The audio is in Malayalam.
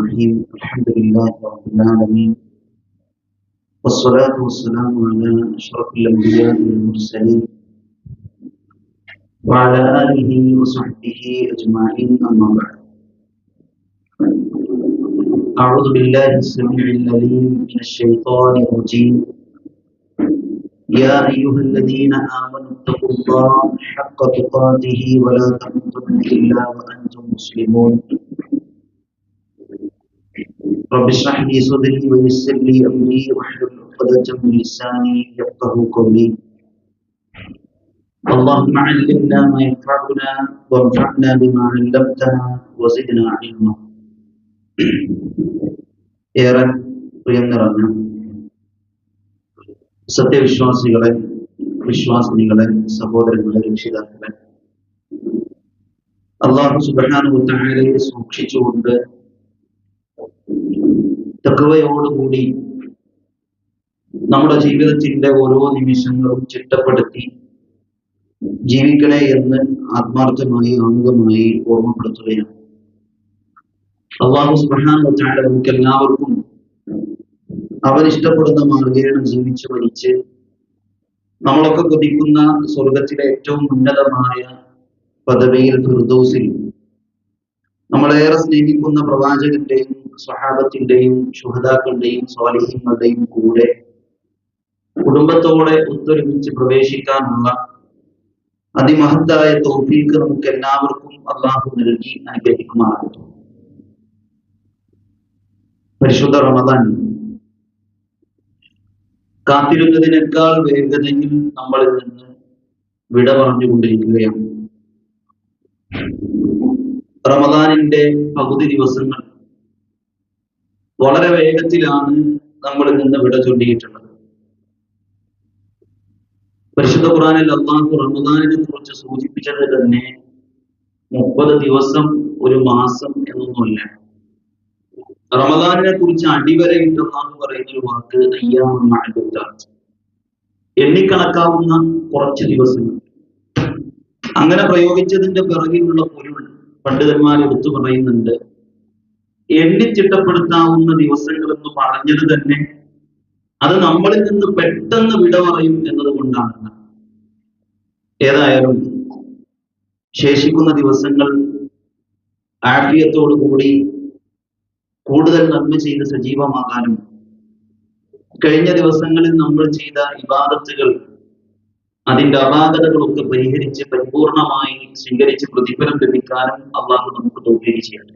الرحيم الحمد لله رب العالمين والصلاة والسلام على أشرف الأنبياء والمرسلين وعلى آله وصحبه أجمعين أما بعد أعوذ بالله السميع العليم من الشيطان الرجيم يا أيها الذين آمنوا اتقوا الله حق تقاته ولا تموتن إلا وأنتم مسلمون رب اشرح لي صدري ويسر لي أمري واحلل عقدة من لساني يفقهوا قولي اللهم علمنا ما ينفعنا وانفعنا بما علمتنا وزدنا علما. ഏറെ പ്രിയം നിറഞ്ഞ സത്യവിശ്വാസികളെ, വിശ്വാസിനികളെ, സഹോദരങ്ങളെ, രക്ഷിതാക്കളെ, അല്ലാഹു സുബ്ഹാനഹു വ തആലയെ സൂക്ഷിച്ചുകൊണ്ട് തഖ്വയോടുകൂടി നമ്മുടെ ജീവിതത്തിന്റെ ഓരോ നിമിഷങ്ങളും ചിട്ടപ്പെടുത്തി ജീവിക്കണേ എന്ന് ആത്മാർത്ഥമായി ആമുഖമായി ഓർമ്മപ്പെടുത്തുകയാണ്. അല്ലാഹു സുബ്ഹാനഹു വ തആല നമുക്ക് എല്ലാവർക്കും അവൻ ഇഷ്ടപ്പെടുന്ന മാർഗ്ഗേന ജീവിച്ച് മരിച്ച് നമ്മളൊക്കെ കൊതിക്കുന്ന സ്വർഗത്തിലെ ഏറ്റവും ഉന്നതമായ പദവിയിൽ ഫിർദൗസിൽ നമ്മളേറെ സ്നേഹിക്കുന്ന പ്രവാചകന്റെയും സ്വഹാബത്തിന്റെയും ശുഹദാക്കളുടെയും സ്വാലിഹീങ്ങളുടെയും കൂടെ കുടുംബത്തോടെ ഒത്തൊരുമിച്ച് പ്രവേശിക്കാനുള്ള അതിമഹത്തായ തൗഫീഖ് നമുക്ക് എല്ലാവർക്കും അല്ലാഹു നൽകി അനുഗ്രഹിക്കുമാറാകട്ടെ. പരിശുദ്ധ റമദാൻ കാത്തിരുന്നതിനേക്കാൾ വേഗതയിൽ നമ്മളിൽ നിന്ന് വിട പറഞ്ഞുകൊണ്ടിരിക്കുകയാണ്. റമദാനിന്റെ പകുതി ദിവസങ്ങൾ വളരെ വേഗത്തിലാണ് നമ്മളിൽ നിന്ന് വിട ചൊല്ലിയിട്ടുള്ളത്. പരിശുദ്ധ ഖുർആനിൽ അല്ലാഹു റമദാനിനെ കുറിച്ച് സൂചിപ്പിച്ചത് തന്നെ 30 ദിവസം ഒരു മാസം എന്നൊന്നുമല്ല. റമദാനിനെ കുറിച്ച് അടിവരയിട്ട് അല്ലാഹു പറയുന്ന ഒരു വാക്ക് അയ്യാമുൻ മഅദൂദാത്ത്, എണ്ണിക്കണക്കാവുന്ന കുറച്ച് ദിവസങ്ങൾ. അങ്ങനെ പ്രയോഗിച്ചതിന്റെ പിറകിലുള്ള പൊരുൾ പണ്ഡിതന്മാർ എടുത്തു പറയുന്നുണ്ട്. എണ്ണിച്ചിട്ടപ്പെടുത്താവുന്ന ദിവസങ്ങൾ എന്ന് പറഞ്ഞത് തന്നെ അത് നമ്മളിൽ നിന്ന് പെട്ടെന്ന് വിട പറയും എന്നതുകൊണ്ടാണ്. ഏതായാലും ശേഷിക്കുന്ന ദിവസങ്ങൾ ആഫിയത്തോടുകൂടി കൂടുതൽ നന്മ ചെയ്ത് സജീവമാകാനും കഴിഞ്ഞ ദിവസങ്ങളിൽ നമ്മൾ ചെയ്ത ഇബാദത്തുകൾ അതിന്റെ അപാകതകളൊക്കെ പരിഹരിച്ച് പരിപൂർണമായി സ്വീകരിച്ച് പ്രതിഫലം ലഭിക്കാനും അല്ലാഹു നമുക്ക് തൗഫീഖ് ചെയ്യട്ടെ.